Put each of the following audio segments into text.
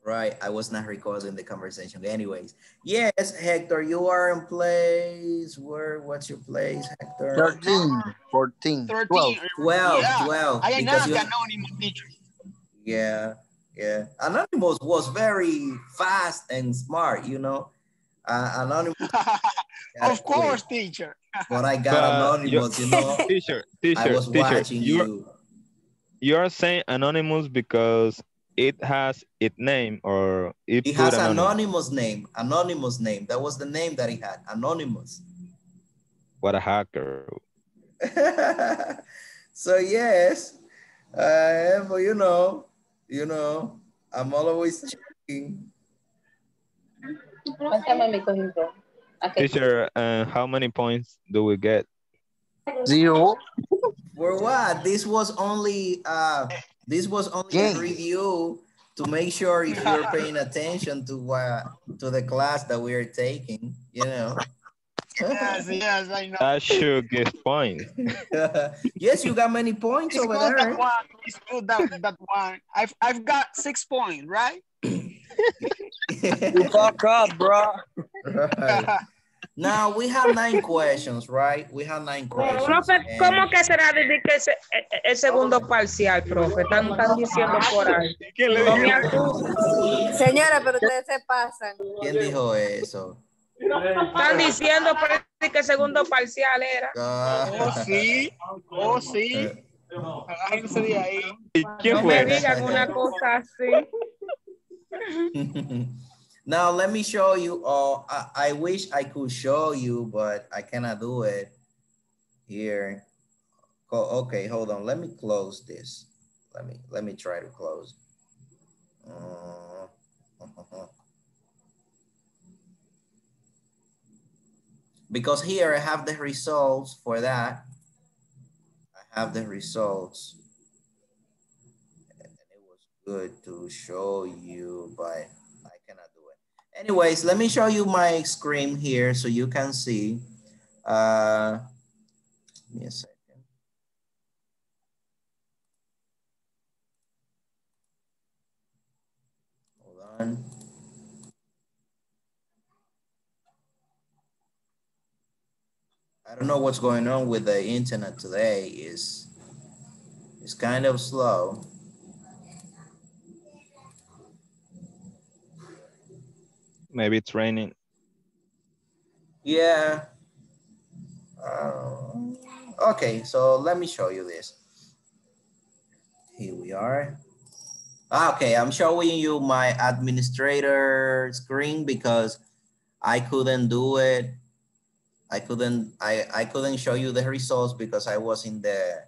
Right, I was not recording the conversation. Anyways, yes, Hector, you are in place. What's your place, Hector? 13, 14, 12. 13. 12, Yeah, 12, I am because not you, the anonymous teacher. yeah, yeah. Anonymous was very fast and smart, you know. Anonymous got Of it quick, course, teacher. but I got But you Anonymous, you know. teacher, I teacher, was teacher, watching you. you're saying anonymous because it has its name or it He put has anonymous. anonymous name, anonymous name. That was the name that he had, anonymous. What a hacker. So yes, but you know, I'm always checking. Pásame mi cojito. Okay. Teacher, how many points do we get? 0. For what? This was only a James. review to make sure if you're paying attention to the class that we are taking, you know. Yes, yes, I know. That should give points. Yes, you got many points It's over good that there. one. It's good that one. I've got 6 points, right? You fuck up, bro. Right. Now we have 9 questions, right? We have 9 questions. Profe, ¿cómo que será desde que el segundo parcial, profe? Están diciendo por ahí. ¿Quién le No me dijo? asusten. Señora, pero ustedes se pasan. ¿Quién dijo eso? Están diciendo parece que el segundo parcial era. Oh, sí. Oh, sí. Agárrense de ahí. ¿Y quién No me fue? digan una cosa así. Now let me show you. Oh, I wish I could show you, but I cannot do it here. Okay, hold on. Let me close this. Let me try to close. Because here I have the results for that. I have the results. And it was good to show you, but I cannot do it. Anyways, let me show you my screen here so you can see. Give me a second. Hold on. I don't know what's going on with the internet today. It's kind of slow. Maybe it's raining. Yeah. Okay, so let me show you this. Here we are. Okay, I'm showing you my administrator screen because I couldn't do it. I couldn't show you the results because I was in the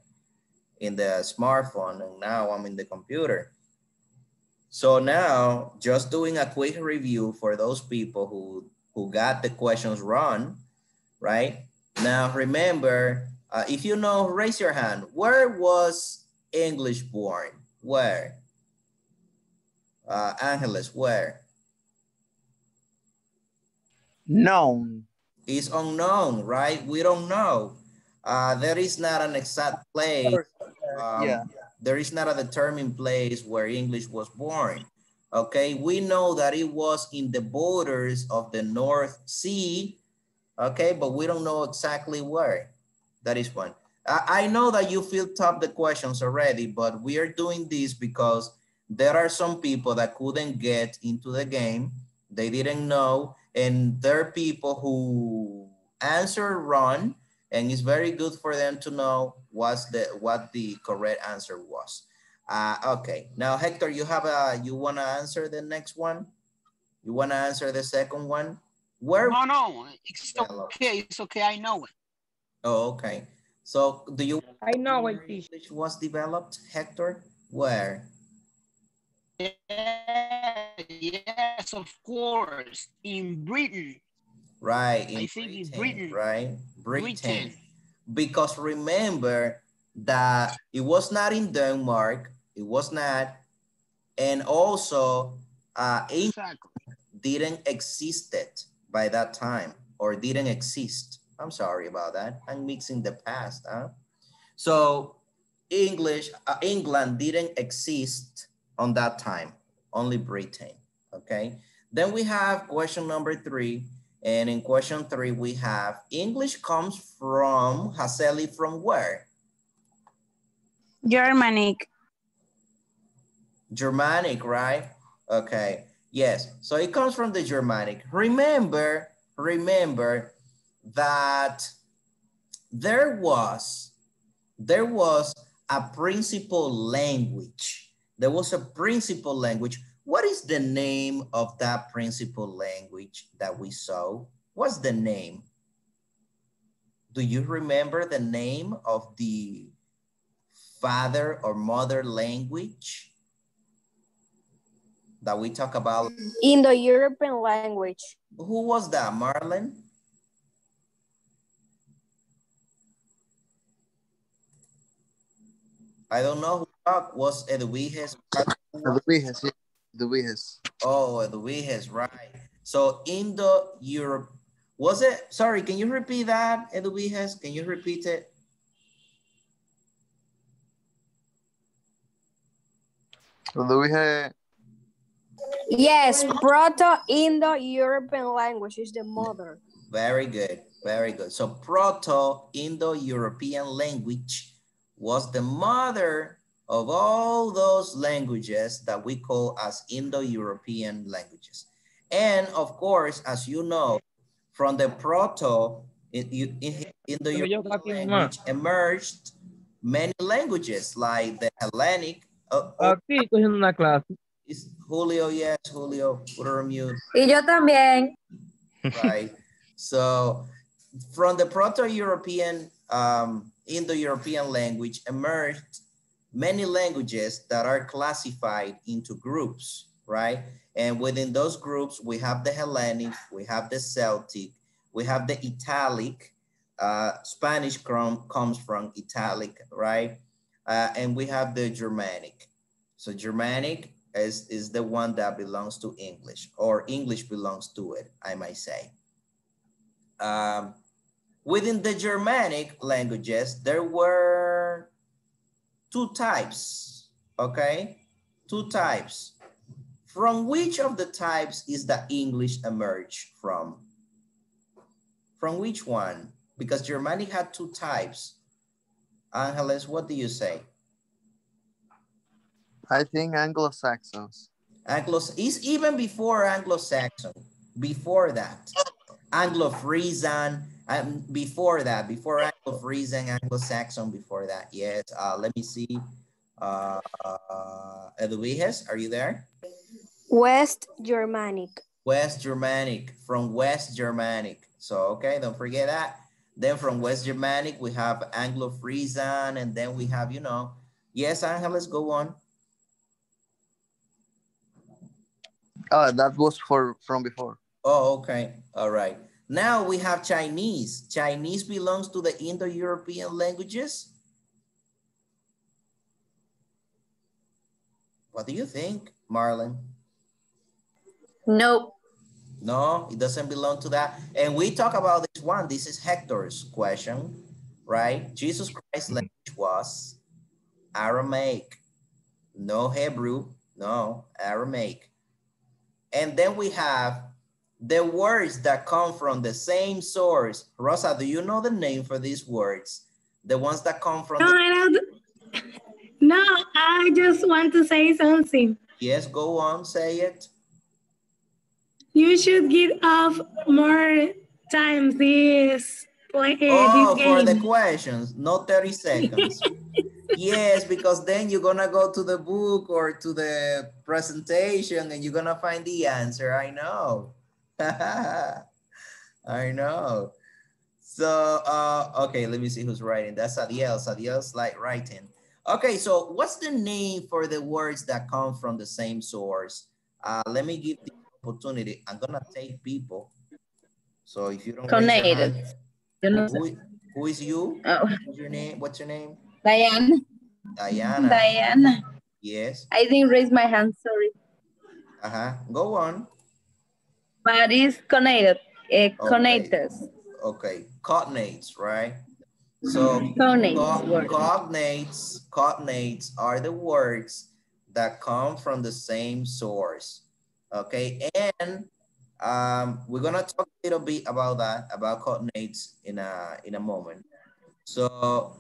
smartphone and now I'm in the computer. So now just doing a quick review for those people who got the questions wrong, right? Now remember, if you know, raise your hand. Where was English born? Where? Angeles, where? Known. It's unknown, right? We don't know. There is not an exact place. Yeah. There is not a determined place where English was born. Okay, we know that it was in the borders of the North Sea. Okay, but we don't know exactly where. That is one. I know that you filled up the questions already, but we are doing this because there are some people that couldn't get into the game. They didn't know. And there are people who answer wrong, and it's very good for them to know what the correct answer was. Okay, now Hector, you want to answer the next one? You want to answer the second one? Where? No, it's okay. It's okay. I know it. Oh, okay. So do you? I know it. English was developed, Hector. Where? Yes, of course. In Britain. Right, I think in Britain. right? Britain. Because remember that it was not in Denmark, it was not, and also England didn't existed by that time or didn't exist. I'm sorry about that. I'm mixing the past. So England didn't exist on that time, only Britain. Okay. Then we have question number 3. And in question 3, we have English comes from, Haseli, from where? Germanic. Germanic, right? Okay. Yes. So it comes from the Germanic. Remember that there was a principal language. There was a principal language. What is the name of that principal language that we saw? What's the name? Do you remember the name of the father or mother language that we talk about? Indo-European language. Who was that, Marlon? I don't know who that was. Eduviges. Eduviges, yeah. Eduviges. Oh, Eduviges, right. So Indo-Europe, was it? Sorry, can you repeat that, Eduviges? Can you repeat it? Eduviges. Yes, Proto-Indo-European language is the mother. Very good, very good. So Proto-Indo-European language was the mother of all those languages that we call as Indo-European languages. And of course, as you know, from the Indo-European language emerged many languages like the Hellenic. Julio, yes, Julio, put her on mute. Y yo también. Right. So from the Proto-European, Indo-European language emerged many languages that are classified into groups, right? And within those groups, we have the Hellenic, we have the Celtic, we have the Italic, Spanish comes from Italic, right? And we have the Germanic. So Germanic is the one that belongs to English, or English belongs to it, I might say. Within the Germanic languages, there were 2 types, okay? 2 types. From which of the types is the English emerged from? From which one? Because Germanic had 2 types. Angeles, what do you say? I think Anglo-Saxons. Is even before Anglo-Saxon, before that. Anglo-Frisian, before that, before Anglo-Frisian, Anglo-Saxon, before that, yes. Let me see. Eduviges, are you there? West Germanic. West Germanic, from West Germanic. So, okay, don't forget that. Then from West Germanic, we have Anglo-Frisian, and then we have, you know, yes, Angeles, go on. That was from before. Oh, okay. All right. Now we have Chinese. Chinese belongs to the Indo-European languages. What do you think, Marlon? No. No, it doesn't belong to that. And we talk about this one. This is Hector's question, right? Jesus Christ's language was Aramaic. No Hebrew, no Aramaic. And then we have the words that come from the same source. Rosa, do you know the name for these words? The ones that come from No, I just want to say something. Yes, go on, say it. You should give off more time this game. For the questions, not 30 seconds. Yes, because then you're gonna go to the book or to the presentation and you're gonna find the answer. I know. I know. So, okay, let me see who's writing. That's Adiel. Adiel's like writing. Okay, so what's the name for the words that come from the same source? Let me give the opportunity. I'm gonna take people. So if you don't Connected. Who is you? Oh. What's your name? What's your name? Diana. Diana. Diana. Yes. I didn't raise my hand, sorry. Go on. But it's connected. Connectors. Okay. Cognates, right? So cognates are the words that come from the same source. Okay, and we're gonna talk a little bit about that, about cognates in a moment. So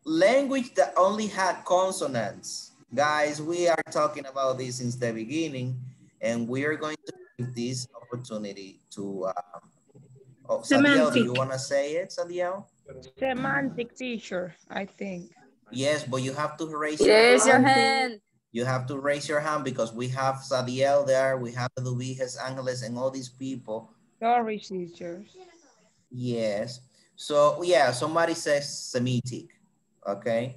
language that only had consonants. Guys, we are talking about this since the beginning, and we are going to give this opportunity to, oh, Sadiel, do you Semantic. want to say it, Sadiel? Semantic teacher, I think. Yes, but you have to raise your Raise your hand. hand. You have to raise your hand because we have Sadiel there, we have Luis, Angeles, and all these people. Sorry, teachers. Yes. So yeah, somebody says Semitic, okay?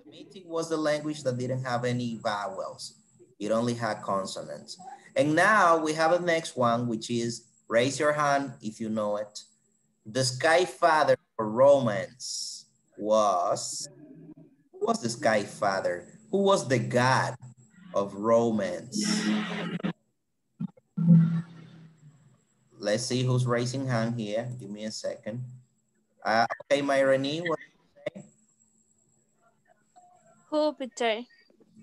Semitic was the language that didn't have any vowels. It only had consonants. And now we have the next one, which is, raise your hand if you know it. The sky father for romance was, who was the sky father? Who was the god of romance? Let's see who's raising hand here. Give me a second. Okay, Myrene, what do you say? Jupiter.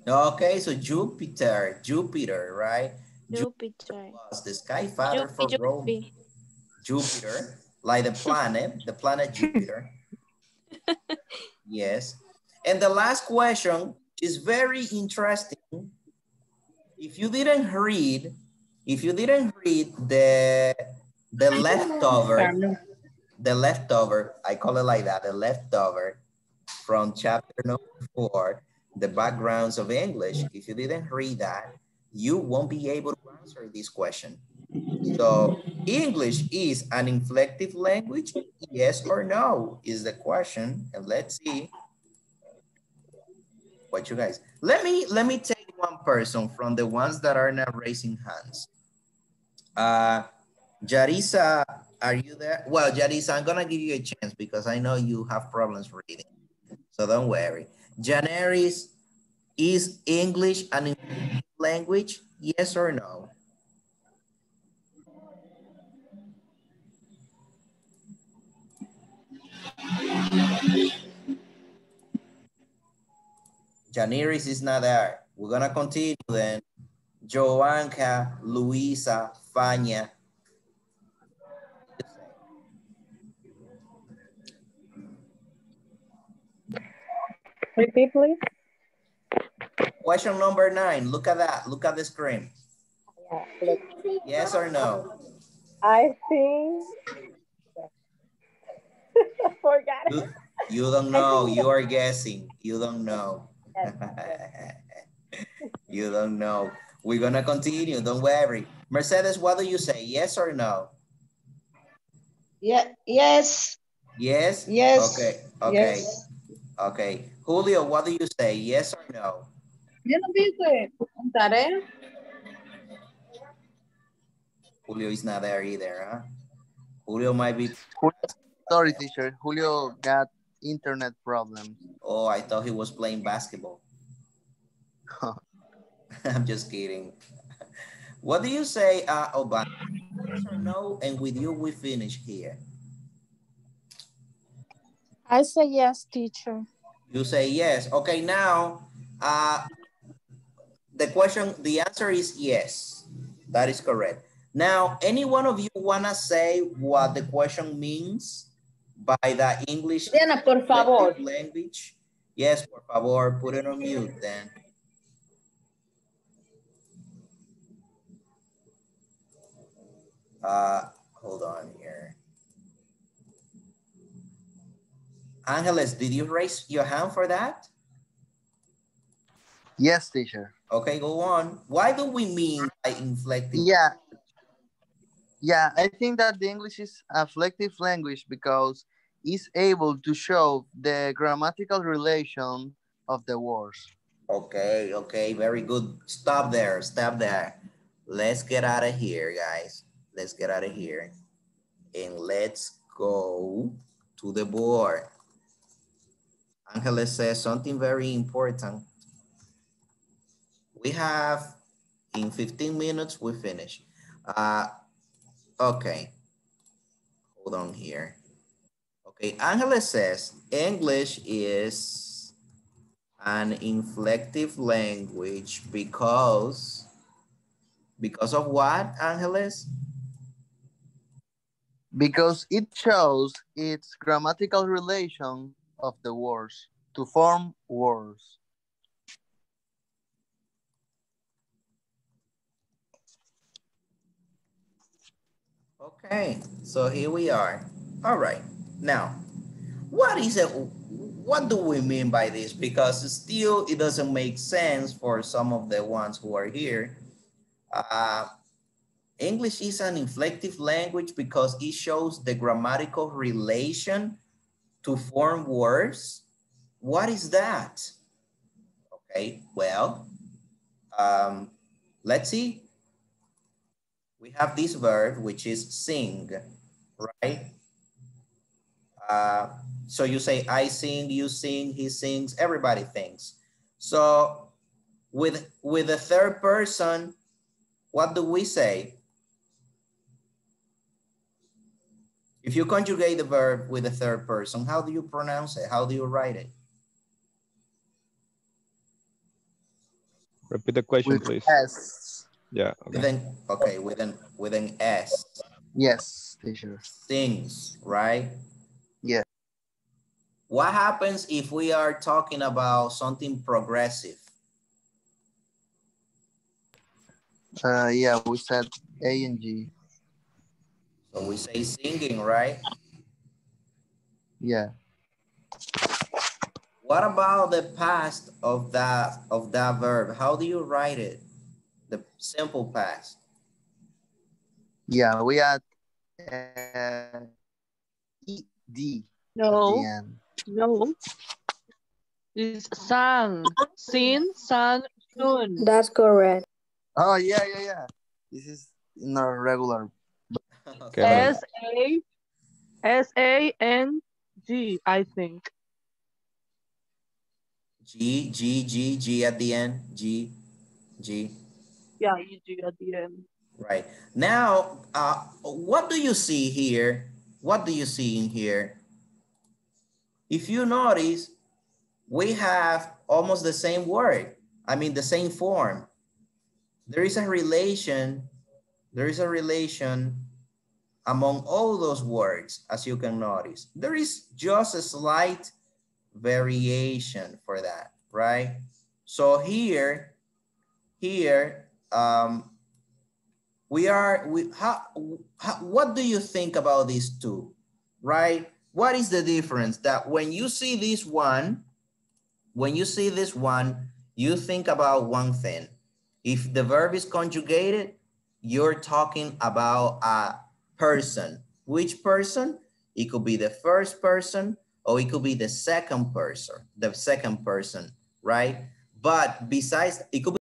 Okay, so Jupiter, right? Jupiter. Was the sky father for Rome. Juppie. Jupiter, like the planet Jupiter. Yes. And the last question is very interesting. If you didn't read the leftover, I call it like that, the leftover from chapter number 4, the backgrounds of English. If you didn't read that, you won't be able to answer this question. So English is an inflective language, yes or no, is the question. And let's see what you guys, let me take one person from the ones that are not raising hands. Jarisa, are you there? Well, Jarisa, I'm gonna give you a chance because I know you have problems reading. So don't worry. Janaris, is English an inflective language? Yes or no? Janiris is not there. We're gonna continue then. Joanka, Luisa, Fania. Repeat, please. Question number 9. Look at that. Look at the screen. Yes or no? I think. Forgot it. You don't know. You are guessing. You don't know. You don't know. We're gonna continue. Don't worry. Mercedes, what do you say? Yes or no? Yeah. Yes. Yes. Yes. Okay. Okay. Yes. Okay. Julio, what do you say? Yes or no? Yo no viste tarea. Julio is not there either, huh? Julio might be. Sorry, teacher. Julio got internet problems. Oh, I thought he was playing basketball. I'm just kidding. What do you say, Obama? Yes or no? And with you, we finish here. I say yes, teacher. You say yes. Okay, now, the answer is yes. That is correct. Now, any one of you wanna say what the question means by the English Diana, por favor. language? Yes, por favor, put it on mute then. Hold on here. Angeles, did you raise your hand for that? Yes, teacher. Okay, go on. Why do we mean by inflective? Yeah, I think that the English is a flective language because it's able to show the grammatical relation of the words. Okay, okay, very good. Stop there, stop there. Let's get out of here, guys. Let's get out of here. And let's go to the board. Angeles says something very important. We have, in 15 minutes, we finish. Okay, hold on here. Okay, Angeles says English is an inflective language because Because of what, Angeles? Because it shows its grammatical relation of the words to form words. Okay, so here we are. All right, now, what do we mean by this? Because still it doesn't make sense for some of the ones who are here. English is an inflective language because it shows the grammatical relation to form words. What is that? Okay, well, let's see. We have this verb, which is sing, right? So you say, I sing, you sing, he sings, everybody thinks. So with the third person, what do we say? If you conjugate the verb with the third person, how do you pronounce it? How do you write it? Repeat the question, With please. S. Yeah. Okay. With an S. Yes, teacher. Sings, right? Yeah. What happens if we are talking about something progressive? Yeah, we said A and G. So we say singing, right? Yeah. What about the past of that verb? How do you write it? The simple past. Yeah, we add ED at the end. No. It's sang, sing, sang, soon. That's correct. Oh, yeah. This is in our regular. Okay. S-A-N-G, I think. G at the end. G. Yeah, G at the end. Right. Now, what do you see here? What do you see in here? If you notice, we have almost the same word. I mean, the same form. There is a relation among all those words, as you can notice. There is just a slight variation for that, right? So here, what do you think about these two, right? What is the difference? That when you see this one, you think about one thing. If the verb is conjugated, you're talking about a person. Which person? It could be the first person or it could be the second person, right? But besides, it could be